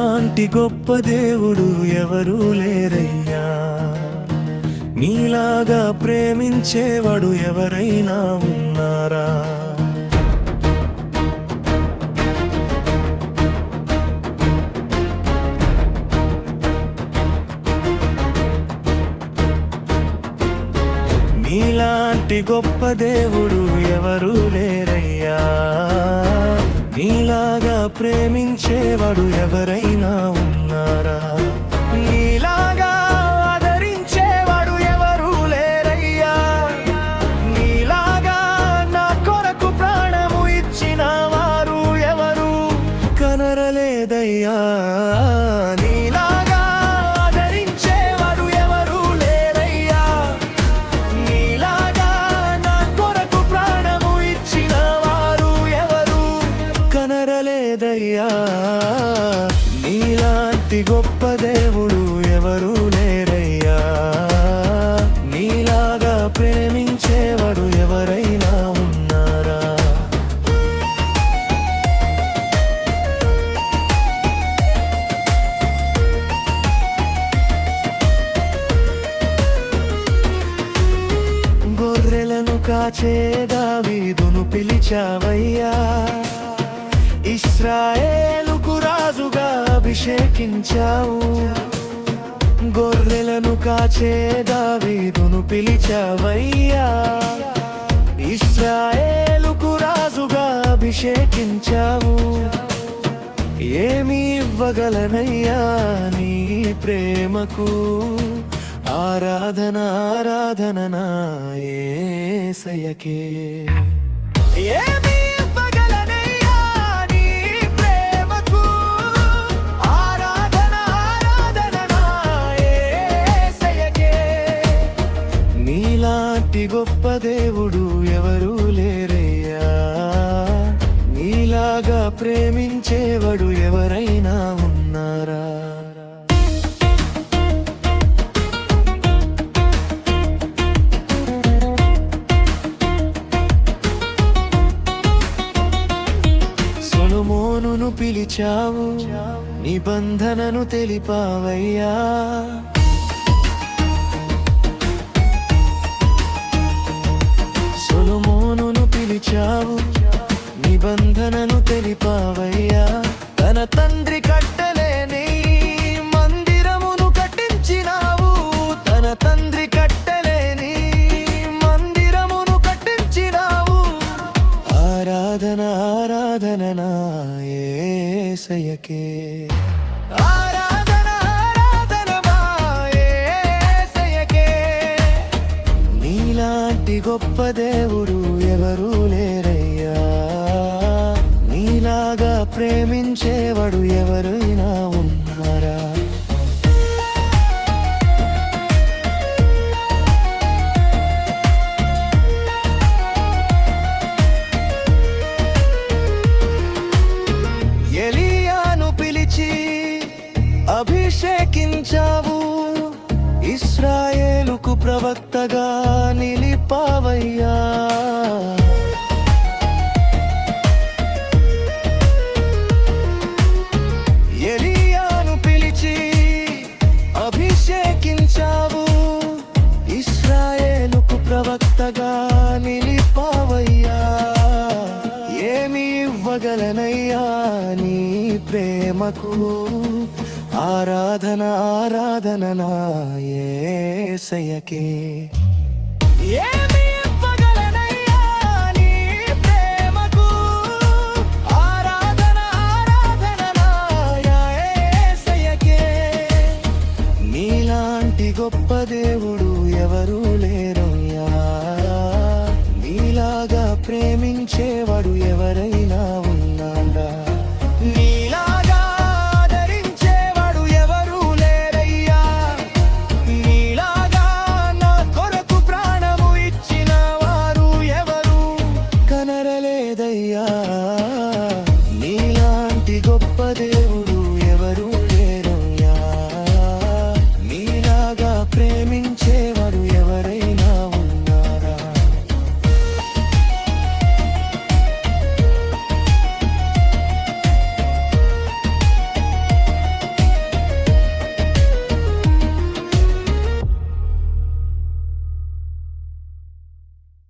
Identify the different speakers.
Speaker 1: నీలాంటి గొప్ప దేవుడు ఎవరూ లేరయ్యా, నీలాగా ప్రేమించేవాడు ఎవరైనా ఉన్నారా? నీలాంటి గొప్ప దేవుడు ఎవరూ లేరయ్యా, నీలాగా ప్రేమించేవాడు ఎవరైనా ఉన్నారా? నీలాగా ఆదరించేవాడు ఎవరూ లేరయ్యా, నీలాగా నా కొరకు ప్రాణము ఇచ్చిన వారు ఎవరు కనరలేదయ్యా. నీలాంటి గొప్ప దేవుడు ఎవరూ లేరయ్యా, నీలాగా ప్రేమించేవాడు ఎవరైనా ఉన్నారా? గొర్రెలను కాచే దావీదును పిలిచావయ్యా, ఇశ్రాయేలుకు రాజుగా అభిషేకించావు. గొర్రెలను కాచే దావీదును పిలిచావయ్యా, ఇశ్రాయేలుకు రాజుగా అభిషేకించావు. ఏమి ఇవ్వగలనయ్యా నీ ప్రేమకు? ఆరాధన ఆరాధన నా యేసయ్యకే. గొప్ప దేవుడు ఎవరూ లేరయ్యా, నీలాగా ప్రేమించేవాడు ఎవరైనా ఉన్నారా? సొలొమోనును పిలిచావు, నిబంధనను తెలిపావయ్యా. సొలొమోనును పిలిచావు, నిబంధనను తెలిపావయ్యా. తన తండ్రి కట్టలేని మందిరమును కట్టించినావు, తన తండ్రి కట్టలేని మందిరమును కట్టించినావు. ఆరాధన ఆరాధన నా యేసయ్యకే. నీలాంటి గొప్ప దేవుడు ఎవరూ లేరయ్యా, నీలాగా ప్రేమించేవాడు ఎవరైనా ఉన్నారా? ఎలీయాను పిలిచి అభిషేకించావు, ఇశ్రాయేలుకు ప్రవక్తగా నిలిపావయ్యా. ఎలీయాను పిలిచి అభిషేకించావు, ఇశ్రాయేలుకు ప్రవక్తగా నిలిపావయ్యా. ఏమి ఇవ్వగలనయ్యా నీ ప్రేమకు? ఆరాధన ఆరాధన నా యేసయ్యకే. ఏమి ఇవ్వగలనయ్యా నీ ప్రేమకు? ఆరాధన ఆరాధన నా యేసయ్యకే. నీలాంటి గొప్ప దేవుడు ఎవరూ లేరయ్యా, నీలాగా ప్రేమించేవాడు ఎవరైనా